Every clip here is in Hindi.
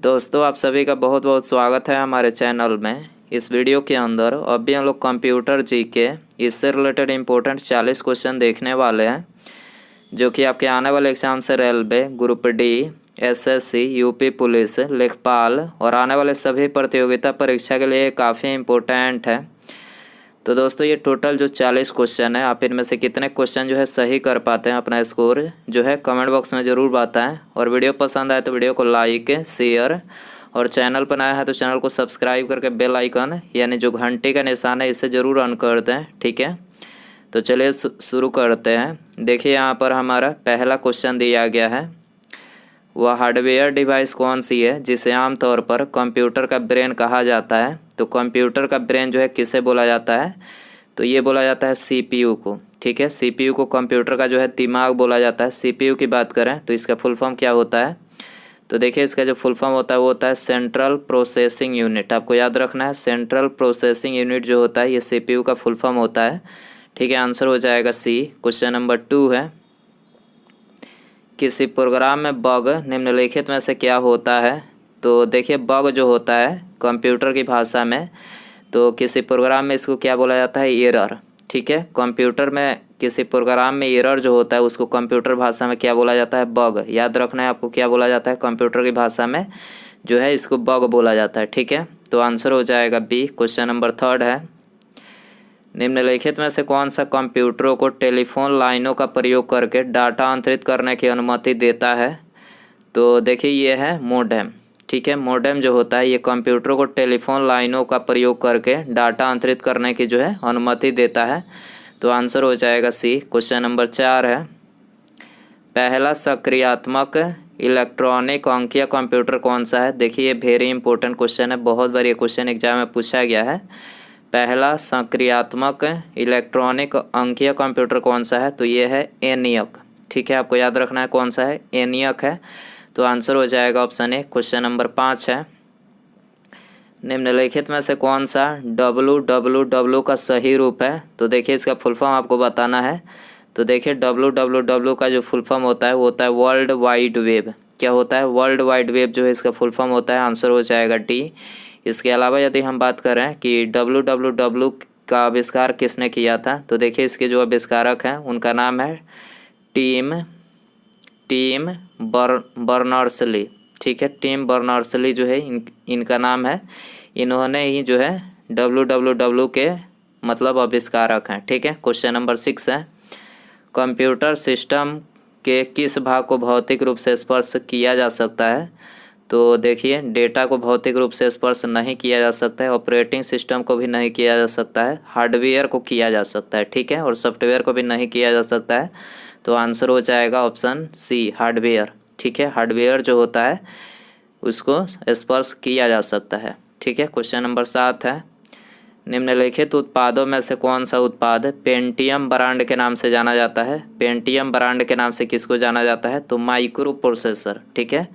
दोस्तों आप सभी का बहुत बहुत स्वागत है हमारे चैनल में। इस वीडियो के अंदर अभी हम लोग कंप्यूटर जीके इससे रिलेटेड इम्पोर्टेंट 40 क्वेश्चन देखने वाले हैं, जो कि आपके आने वाले एग्जाम से railway, group D, SSC, UP police, लेखपाल और आने वाले सभी प्रतियोगिता परीक्षा के लिए काफ़ी इम्पोर्टेंट है। तो दोस्तों ये टोटल जो 40 क्वेश्चन है, आप इनमें से कितने क्वेश्चन जो है सही कर पाते हैं, अपना स्कोर जो है कमेंट बॉक्स में ज़रूर बताएं। और वीडियो पसंद आए तो वीडियो को लाइक, शेयर और चैनल पर नया है तो चैनल को सब्सक्राइब करके बेल आइकन यानी जो घंटे का निशान है इसे ज़रूर ऑन कर दें। ठीक है, तो चलिए शुरू करते हैं। देखिए यहाँ पर हमारा पहला क्वेश्चन दिया गया है, वह हार्डवेयर डिवाइस कौन सी है जिसे आमतौर पर कंप्यूटर का ब्रेन कहा जाता है। तो कंप्यूटर का ब्रेन जो है किसे बोला जाता है, तो ये बोला जाता है सीपीयू को। ठीक है, सीपीयू को कंप्यूटर का जो है दिमाग बोला जाता है। सीपीयू की बात करें तो इसका फुल फॉर्म क्या होता है, तो देखिए इसका जो फुल फॉर्म होता है वो होता है सेंट्रल प्रोसेसिंग यूनिट। आपको याद रखना है, सेंट्रल प्रोसेसिंग यूनिट जो होता है ये सीपीयू का फुल फॉर्म होता है। ठीक है, आंसर हो जाएगा सी। क्वेश्चन नंबर 2 है, किसी प्रोग्राम में बग निम्नलिखित में से क्या होता है। तो देखिए बग जो होता है कंप्यूटर की भाषा में, तो किसी प्रोग्राम में इसको क्या बोला जाता है, एरर। ठीक है, कंप्यूटर में किसी प्रोग्राम में एरर जो होता है उसको कंप्यूटर भाषा में क्या बोला जाता है, बग। याद रखना है आपको, क्या बोला जाता है कंप्यूटर की भाषा में जो है इसको बग बोला जाता है। ठीक है, तो आंसर हो जाएगा बी। क्वेश्चन नंबर 3 है, निम्नलिखित में से कौन सा कंप्यूटरों को टेलीफोन लाइनों का प्रयोग करके डाटा अंतरित करने की अनुमति देता है। तो देखिए ये है मोडेम। ठीक है, मोडेम जो होता है ये कंप्यूटरों को टेलीफोन लाइनों का प्रयोग करके डाटा अंतरित करने की जो है अनुमति देता है। तो आंसर हो जाएगा सी। क्वेश्चन नंबर 4 है, पहला सक्रियात्मक इलेक्ट्रॉनिक अंकीय कंप्यूटर कौन सा है। देखिए ये वेरी इंपॉर्टेंट क्वेश्चन है, बहुत बार ये क्वेश्चन एग्जाम में पूछा गया है। पहला सक्रियात्मक इलेक्ट्रॉनिक अंकीय कंप्यूटर कौन सा है, तो ये है एनियक। ठीक है, आपको याद रखना है कौन सा है, एनियक है। तो आंसर हो जाएगा ऑप्शन ए। क्वेश्चन नंबर 5 है, निम्नलिखित में से कौन सा www का सही रूप है। तो देखिए इसका फुल फॉर्म आपको बताना है। तो देखिए www का जो फुल फॉर्म होता है वो होता है वर्ल्ड वाइड वेब। क्या होता है, वर्ल्ड वाइड वेब जो है इसका फुल फॉर्म होता है। आंसर हो जाएगा डी। इसके अलावा यदि हम बात करें कि www का आविष्कार किसने किया था, तो देखिए इसके जो आविष्कारक हैं उनका नाम है टिम बर्नर्स-ली। ठीक है, टिम बर्नर्स-ली जो है इनका नाम है। इन्होंने ही जो है www के मतलब आविष्कारक हैं। ठीक है, क्वेश्चन नंबर 6 है, कंप्यूटर सिस्टम के किस भाग को भौतिक रूप से स्पर्श किया जा सकता है। तो देखिए डेटा को भौतिक रूप से स्पर्श नहीं किया जा सकता है, ऑपरेटिंग सिस्टम को भी नहीं किया जा सकता है, हार्डवेयर को किया जा सकता है। ठीक है, और सॉफ्टवेयर को भी नहीं किया जा सकता है। तो आंसर हो जाएगा ऑप्शन सी, हार्डवेयर। ठीक है, हार्डवेयर जो होता है उसको स्पर्श किया जा सकता है। ठीक है, क्वेश्चन नंबर 7 है, निम्नलिखित उत्पादों में से कौन सा उत्पाद पेंटियम ब्रांड के नाम से जाना जाता है। पेंटियम ब्रांड के नाम से किसको जाना जाता है, तो माइक्रो प्रोसेसर। ठीक है,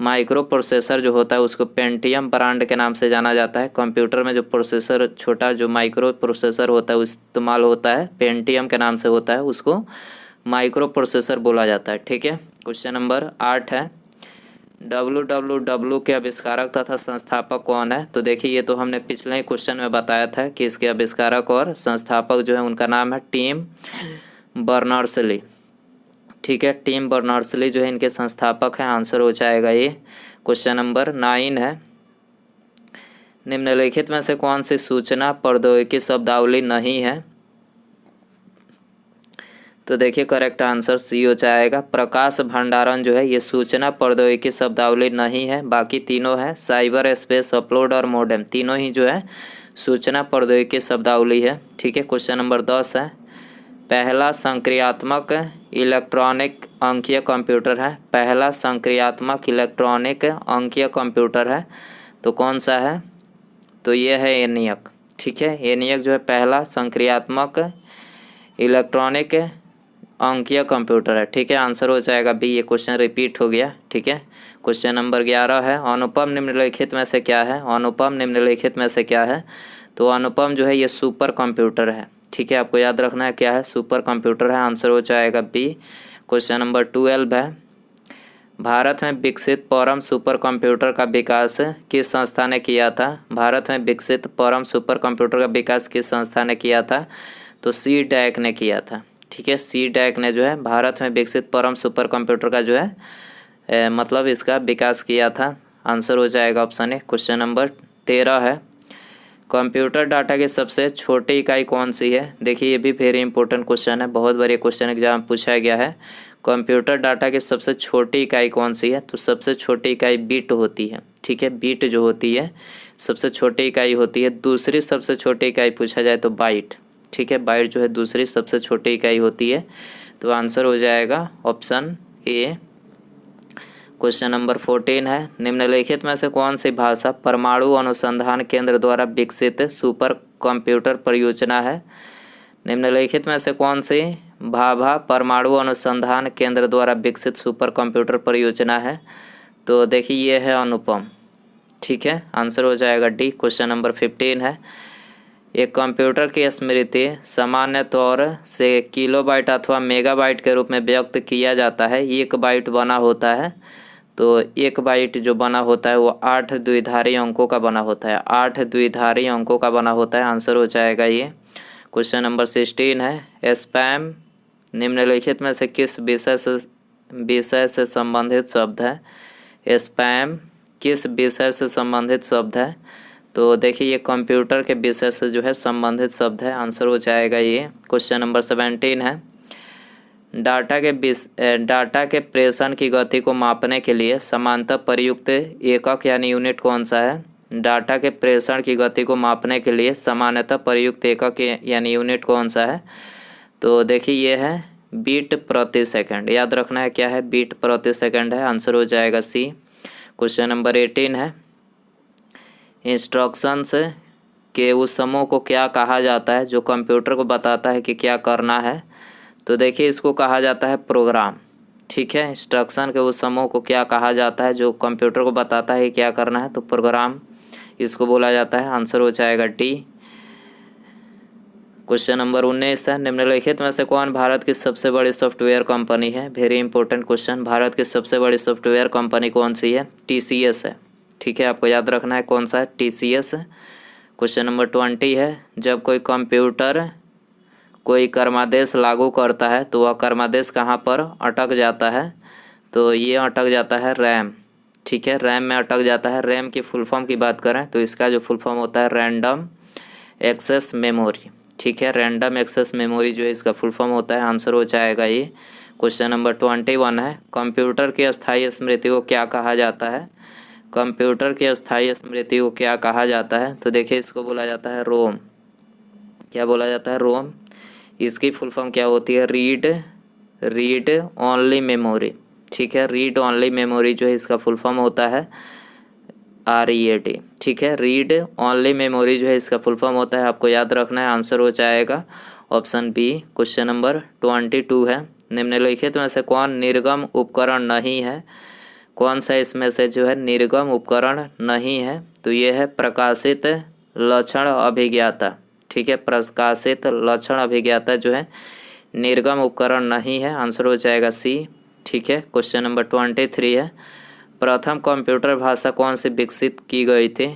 माइक्रो प्रोसेसर जो होता है उसको पेंटियम ब्रांड के नाम से जाना जाता है। कंप्यूटर में जो प्रोसेसर छोटा जो माइक्रो प्रोसेसर होता है वो इस्तेमाल होता है, पेंटियम के नाम से होता है, उसको माइक्रो प्रोसेसर बोला जाता है। ठीक है, क्वेश्चन नंबर 8 है, www के आविष्कारक तथा संस्थापक कौन है। तो देखिए ये तो हमने पिछले ही क्वेश्चन में बताया था कि इसके आविष्कारक और संस्थापक जो है उनका नाम है टिम बर्नर्स-ली। ठीक है, टिम बर्नर्स-ली जो है इनके संस्थापक हैं। आंसर हो जाएगा ये। क्वेश्चन नंबर 9 है, निम्नलिखित में से कौन सी सूचना प्रौद्योगिकी शब्दावली नहीं है। तो देखिए करेक्ट आंसर सी हो जाएगा। प्रकाश भंडारण जो है ये सूचना प्रौद्योगिकी शब्दावली नहीं है, बाकी तीनों है, साइबर स्पेस, अपलोड और मॉडेम, तीनों ही जो है सूचना प्रौद्योगिकी शब्दावली है। ठीक है, क्वेश्चन नंबर 10 है, पहला संक्रियात्मक इलेक्ट्रॉनिक अंकीय कंप्यूटर है। पहला संक्रियात्मक इलेक्ट्रॉनिक अंकीय कंप्यूटर है तो कौन सा है, तो ये है एनियक। ठीक है, एनियक जो है पहला संक्रियात्मक इलेक्ट्रॉनिक अंकीय कंप्यूटर है। ठीक है, आंसर हो जाएगा बी। ये क्वेश्चन रिपीट हो गया। ठीक है, क्वेश्चन नंबर 11 है, अनुपम निम्नलिखित में से क्या है। अनुपम निम्नलिखित में से क्या है, तो अनुपम जो है ये सुपर कंप्यूटर है। ठीक है, आपको याद रखना है क्या है, सुपर कंप्यूटर है। आंसर हो जाएगा बी। क्वेश्चन नंबर 12 है, भारत में विकसित परम सुपर कंप्यूटर का विकास किस संस्था ने किया था? भारत में विकसित परम सुपर कंप्यूटर का विकास किस संस्था ने किया था? तो CDAC ने किया था। ठीक है, CDAC ने जो है भारत में विकसित परम सुपर कंप्यूटर का जो है मतलब इसका विकास किया था। आंसर हो जाएगा ऑप्शन ए। क्वेश्चन नंबर 13 है, कंप्यूटर डाटा की सबसे छोटी इकाई कौन सी है? देखिए ये भी वेरी इंपॉर्टेंट क्वेश्चन है, बहुत बार ये क्वेश्चन एग्जाम पूछा गया है। कंप्यूटर डाटा की सबसे छोटी इकाई कौन सी है? तो सबसे छोटी इकाई बिट होती है। ठीक है, बिट जो होती है सबसे छोटी इकाई होती है। दूसरी सबसे छोटी इकाई पूछा जाए तो बाइट। ठीक है, बाइट जो है दूसरी सबसे छोटी इकाई होती है। तो आंसर हो जाएगा ऑप्शन ए। क्वेश्चन नंबर 14 है, निम्नलिखित में से कौन सी भाषा परमाणु अनुसंधान केंद्र द्वारा विकसित सुपर कंप्यूटर परियोजना है? निम्नलिखित में से कौन सी भाभा परमाणु अनुसंधान केंद्र द्वारा विकसित सुपर कंप्यूटर परियोजना है? तो देखिए ये है अनुपम। ठीक है, आंसर हो जाएगा डी। क्वेश्चन नंबर 15 है, एक कंप्यूटर की स्मृति सामान्य तौर से किलोबाइट अथवा मेगाबाइट के रूप में व्यक्त किया जाता है। एक बाइट बना होता है, तो एक बाइट जो बना होता है वो 8 द्विधारी अंकों का बना होता है। 8 द्विधारी अंकों का बना होता है। आंसर हो जाएगा ये। क्वेश्चन नंबर 16 है, स्पैम निम्नलिखित में से किस विषय से संबंधित शब्द है? स्पैम किस विषय से संबंधित शब्द है? तो देखिए ये कंप्यूटर के विषय से जो है संबंधित शब्द है। आंसर हो जाएगा ये। क्वेश्चन नंबर 17 है, डाटा के प्रेषण की गति को मापने के लिए समांतर प्रयुक्त एकक यानी यूनिट कौन सा है? डाटा के प्रेषण की गति को मापने के लिए सामान्यतः प्रयुक्त एकक यानी यूनिट कौन सा है? तो देखिए ये है बीट प्रति सेकंड। याद रखना है क्या है, बीट प्रति सेकंड है। आंसर हो जाएगा सी। क्वेश्चन नंबर 18 है, इंस्ट्रक्शंस के उस समूह को क्या कहा जाता है जो कंप्यूटर को बताता है कि क्या करना है? तो देखिए इसको कहा जाता है प्रोग्राम। ठीक है, इंस्ट्रक्शन के उस समूह को क्या कहा जाता है जो कंप्यूटर को बताता है क्या करना है? तो प्रोग्राम इसको बोला जाता है। आंसर हो जाएगा डी। क्वेश्चन नंबर 19 है, निम्नलिखित में से कौन भारत की सबसे बड़ी सॉफ्टवेयर कंपनी है? Very important question. भारत की सबसे बड़ी सॉफ्टवेयर कंपनी कौन सी है? TCS है। ठीक है, आपको याद रखना है कौन सा है, TCS। क्वेश्चन नंबर 20 है, जब कोई कंप्यूटर कोई क्रमादेश लागू करता है तो वह क्रमादेश कहाँ पर अटक जाता है? तो ये अटक जाता है रैम। ठीक है, रैम में अटक जाता है। रैम की फुल फॉर्म की बात करें तो इसका जो फुल फॉर्म होता है रैंडम एक्सेस मेमोरी। ठीक है, रैंडम एक्सेस मेमोरी जो है इसका फुल फॉर्म होता है। आंसर हो जाएगा ये। क्वेश्चन नंबर 21 है, कंप्यूटर की अस्थायी स्मृति को क्या कहा जाता है? कंप्यूटर की अस्थायी स्मृति को क्या कहा जाता है? तो देखिए इसको बोला जाता है रोम। क्या बोला जाता है? रोम। इसकी फुल फॉर्म क्या होती है? Read only memory. ठीक है, रीड ओनली मेमोरी जो है इसका फुल फॉर्म होता है READ। ठीक है, रीड ओनली मेमोरी जो है इसका फुल फॉर्म होता है। आपको याद रखना है। आंसर हो जाएगा ऑप्शन बी। क्वेश्चन नंबर 22 है, निम्नलिखित में से कौन निर्गम उपकरण नहीं है? कौन सा इसमें से जो है निर्गम उपकरण नहीं है? तो ये है प्रकाशित लक्षण अभिज्ञाता। ठीक है, प्रकाशित लक्षण अभिज्ञाता जो है निर्गम उपकरण नहीं है। आंसर हो जाएगा सी। ठीक है, क्वेश्चन नंबर 23 है, प्रथम कंप्यूटर भाषा कौन सी विकसित की गई थी?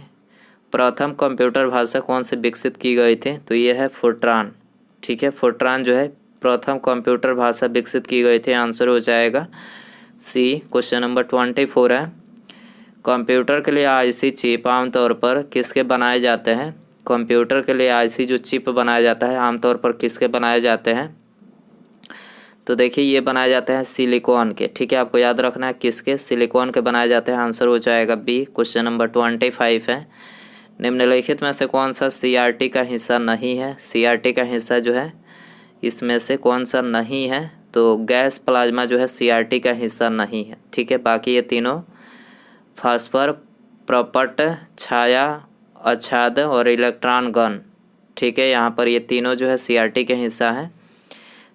प्रथम कंप्यूटर भाषा कौन सी विकसित की गई थी? तो ये है फोर्ट्रान। ठीक है, फोर्ट्रान जो है प्रथम कंप्यूटर भाषा विकसित की गई थी। आंसर हो जाएगा सी। क्वेश्चन नंबर 24 है, कंप्यूटर के लिए IC चिप आमतौर पर किसके बनाए जाते हैं? कंप्यूटर के लिए IC जो चिप बनाया जाता है आमतौर पर किसके बनाए जाते हैं? तो देखिए ये बनाए जाते हैं सिलिकॉन के। ठीक है, आपको याद रखना है किसके? सिलिकॉन के बनाए जाते हैं। आंसर हो जाएगा बी। क्वेश्चन नंबर 25 है, निम्नलिखित में से कौन सा CRT का हिस्सा नहीं है? CRT का हिस्सा जो है इसमें से कौन सा नहीं है? तो गैस प्लाज्मा जो है CRT का हिस्सा नहीं है। ठीक है, बाकी ये तीनों फास्फर, प्रपट, छाया आच्छाद और इलेक्ट्रॉन गन। ठीक है, यहाँ पर ये तीनों जो है CRT के हिस्सा है।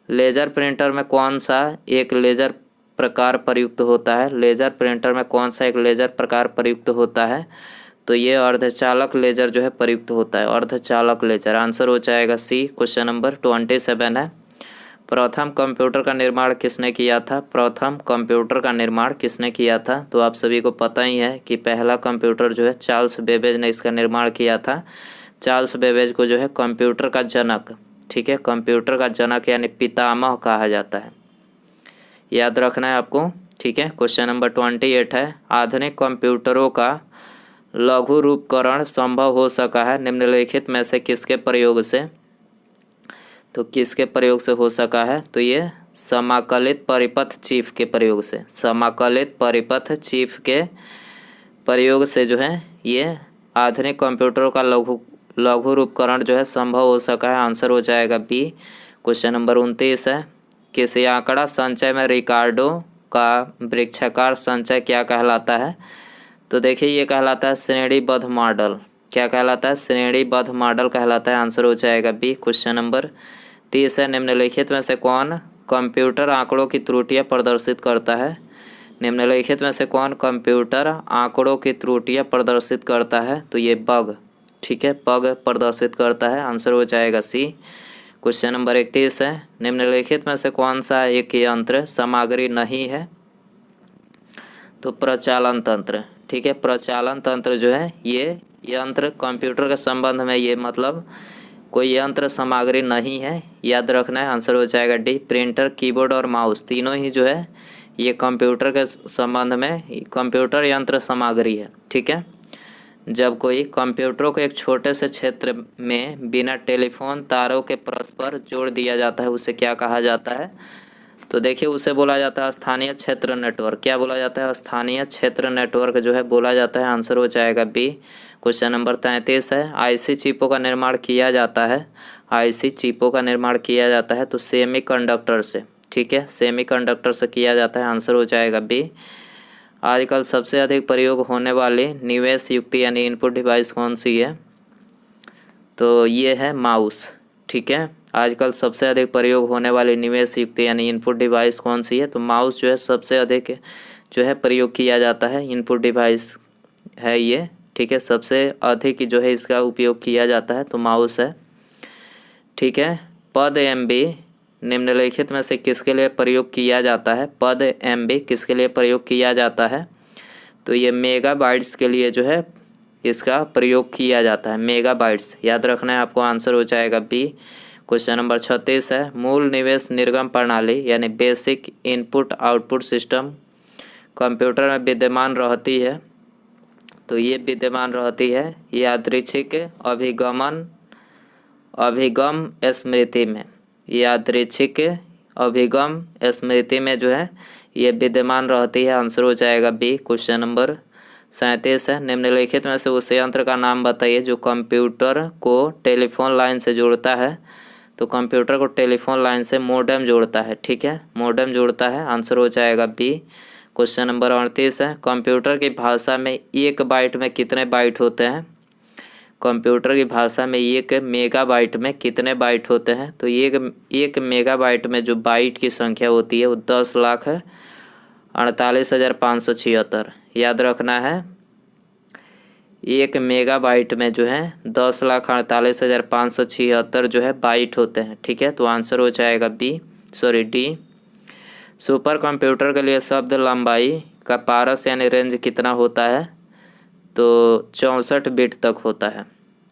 लेज़र प्रिंटर में कौन सा एक लेज़र प्रकार प्रयुक्त होता है? लेज़र प्रिंटर में कौन सा एक लेज़र प्रकार प्रयुक्त होता है? तो ये अर्धचालक लेज़र जो है प्रयुक्त होता है, अर्धचालक लेज़र। आंसर हो जाएगा सी। क्वेश्चन नंबर 27 है, प्रथम कंप्यूटर का निर्माण किसने किया था? प्रथम कंप्यूटर का निर्माण किसने किया था? तो आप सभी को पता ही है कि पहला कंप्यूटर जो है चार्ल्स बेबेज ने इसका निर्माण किया था। चार्ल्स बेबेज को जो है कंप्यूटर का जनक, ठीक है, कंप्यूटर का जनक यानी पितामह कहा जाता है, याद रखना है आपको, ठीक है। क्वेश्चन नंबर 28 है, आधुनिक कंप्यूटरों का लघु रूपकरण संभव हो सका है निम्नलिखित में से किसके प्रयोग से? तो किसके प्रयोग से हो सका है? तो ये समाकलित परिपथ चिप के प्रयोग से, समाकलित परिपथ चिप के प्रयोग से जो है ये आधुनिक कंप्यूटरों का लघु रूपकरण जो है संभव हो सका है। आंसर हो जाएगा बी। क्वेश्चन नंबर 29 है, किसी आंकड़ा संचय में रिकार्डो का वृक्षाकार संचय क्या कहलाता है? तो देखिए ये कहलाता है श्रेणीबद्ध मॉडल। क्या कहलाता है? श्रेणीबद्ध मॉडल कहलाता है। आंसर हो जाएगा बी। क्वेश्चन नंबर 30 है, निम्नलिखित में से कौन कंप्यूटर आंकड़ों की त्रुटियां प्रदर्शित करता है? निम्नलिखित में से कौन कंप्यूटर आंकड़ों की त्रुटियां प्रदर्शित करता है? तो ये बग, ठीक है, बग प्रदर्शित करता है। आंसर हो जाएगा सी। क्वेश्चन नंबर 31 है, निम्नलिखित में से कौन सा एक यंत्र सामग्री नहीं है? तो प्रचालन तंत्र, ठीक है, प्रचालन तंत्र जो है ये यंत्र कंप्यूटर के संबंध में ये मतलब कोई यंत्र सामग्री नहीं है, याद रखना है। आंसर हो जाएगा डी। प्रिंटर, कीबोर्ड और माउस तीनों ही जो है ये कंप्यूटर के संबंध में कंप्यूटर यंत्र सामग्री है, ठीक है। जब कोई कंप्यूटरों को एक छोटे से क्षेत्र में बिना टेलीफोन तारों के परस्पर जोड़ दिया जाता है उसे क्या कहा जाता है? तो देखिए उसे बोला जाता है स्थानीय क्षेत्र नेटवर्क। क्या बोला जाता है? स्थानीय क्षेत्र नेटवर्क जो है बोला जाता है। आंसर हो जाएगा बी। क्वेश्चन नंबर 33 है, आईसी चिपों का निर्माण किया जाता है, आईसी चिपों का निर्माण किया जाता है तो सेमीकंडक्टर से, ठीक है, सेमीकंडक्टर से किया जाता है। आंसर हो जाएगा बी। आजकल सबसे अधिक प्रयोग होने वाली निवेश युक्ति यानी इनपुट डिवाइस कौन सी है? तो ये है माउस, ठीक है। आजकल सबसे अधिक प्रयोग होने वाली निवेश युक्ति यानी इनपुट डिवाइस कौन सी है? तो माउस जो है सबसे अधिक जो है प्रयोग किया जाता है, इनपुट डिवाइस है ये, ठीक है, सबसे अधिक जो है इसका उपयोग किया जाता है तो माउस है, ठीक है। पद एमबी निम्नलिखित में से किसके लिए प्रयोग किया जाता है? पद एमबी किसके लिए प्रयोग किया जाता है? तो ये मेगाबाइट्स के लिए जो है इसका प्रयोग किया जाता है, मेगाबाइट्स, याद रखना है आपको। आंसर हो जाएगा बी। क्वेश्चन नंबर 36 है, मूल निवेश निर्गम प्रणाली यानी basic input output system computer में विद्यमान रहती है, तो ये विद्यमान रहती है यादृच्छिक अभिगम स्मृति में, यादृच्छिक अभिगम स्मृति में जो है ये विद्यमान रहती है। आंसर हो जाएगा बी। क्वेश्चन नंबर 37 है, निम्नलिखित में से उस यंत्र का नाम बताइए जो कंप्यूटर को टेलीफोन लाइन से जोड़ता है। तो कंप्यूटर को टेलीफोन लाइन से मोडेम जोड़ता है, ठीक है, मोडेम जोड़ता है। आंसर हो जाएगा बी। क्वेश्चन नंबर 38 है, कंप्यूटर की भाषा में एक बाइट में कितने बाइट होते हैं? कंप्यूटर की भाषा में एक मेगाबाइट में कितने बाइट होते हैं? तो एक मेगाबाइट में जो बाइट की संख्या होती है वो 10,48,576, याद रखना है। एक मेगाबाइट में जो है 10,48,576 जो है बाइट होते हैं, ठीक है। तो आंसर हो जाएगा डी। सुपर कंप्यूटर के लिए शब्द लंबाई का पारस यानी रेंज कितना होता है? तो 64 बिट तक होता है,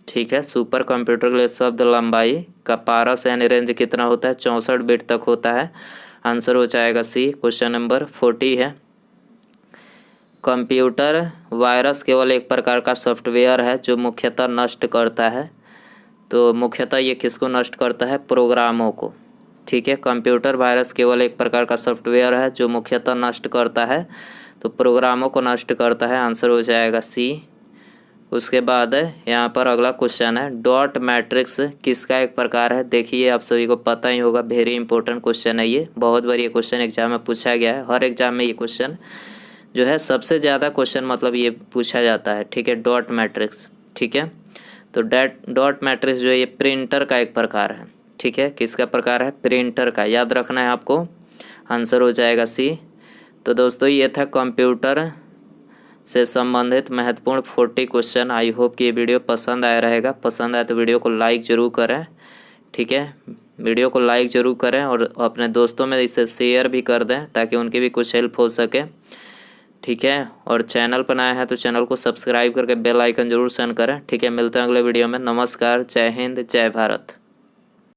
ठीक है। सुपर कंप्यूटर के लिए शब्द लंबाई का पारस यानी रेंज कितना होता है? 64 बिट तक होता है। आंसर हो जाएगा सी। क्वेश्चन नंबर 40 है, कंप्यूटर वायरस केवल एक प्रकार का सॉफ्टवेयर है जो मुख्यतः नष्ट करता है, तो मुख्यतः ये किसको नष्ट करता है? प्रोग्रामों को, ठीक है। कंप्यूटर वायरस केवल एक प्रकार का सॉफ्टवेयर है जो मुख्यतः नष्ट करता है, तो प्रोग्रामों को नष्ट करता है। आंसर हो जाएगा सी। उसके बाद यहाँ पर अगला क्वेश्चन है, डॉट मैट्रिक्स किसका एक प्रकार है? देखिए आप सभी को पता ही होगा, वेरी इंपॉर्टेंट क्वेश्चन है ये, बहुत बार ये क्वेश्चन एग्जाम में पूछा गया है, हर एग्जाम में ये क्वेश्चन जो है सबसे ज़्यादा क्वेश्चन मतलब ये पूछा जाता है, ठीक है, डॉट मैट्रिक्स, ठीक है। तो डॉट मैट्रिक्स जो है ये प्रिंटर का एक प्रकार है, ठीक है, किसका प्रकार है? प्रिंटर का, याद रखना है आपको। आंसर हो जाएगा सी। तो दोस्तों ये था कंप्यूटर से संबंधित महत्वपूर्ण 40 क्वेश्चन। आई होप कि ये वीडियो पसंद आया रहेगा, पसंद आए तो वीडियो को लाइक ज़रूर करें, ठीक है। वीडियो को लाइक ज़रूर करें और अपने दोस्तों में इसे शेयर भी कर दें ताकि उनकी भी कुछ हेल्प हो सके। ठीक है, और चैनल पर नया है तो चैनल को सब्सक्राइब करके बेल आइकन जरूर सेंड करें। ठीक है, मिलते हैं अगले वीडियो में। नमस्कार, जय हिंद, जय भारत।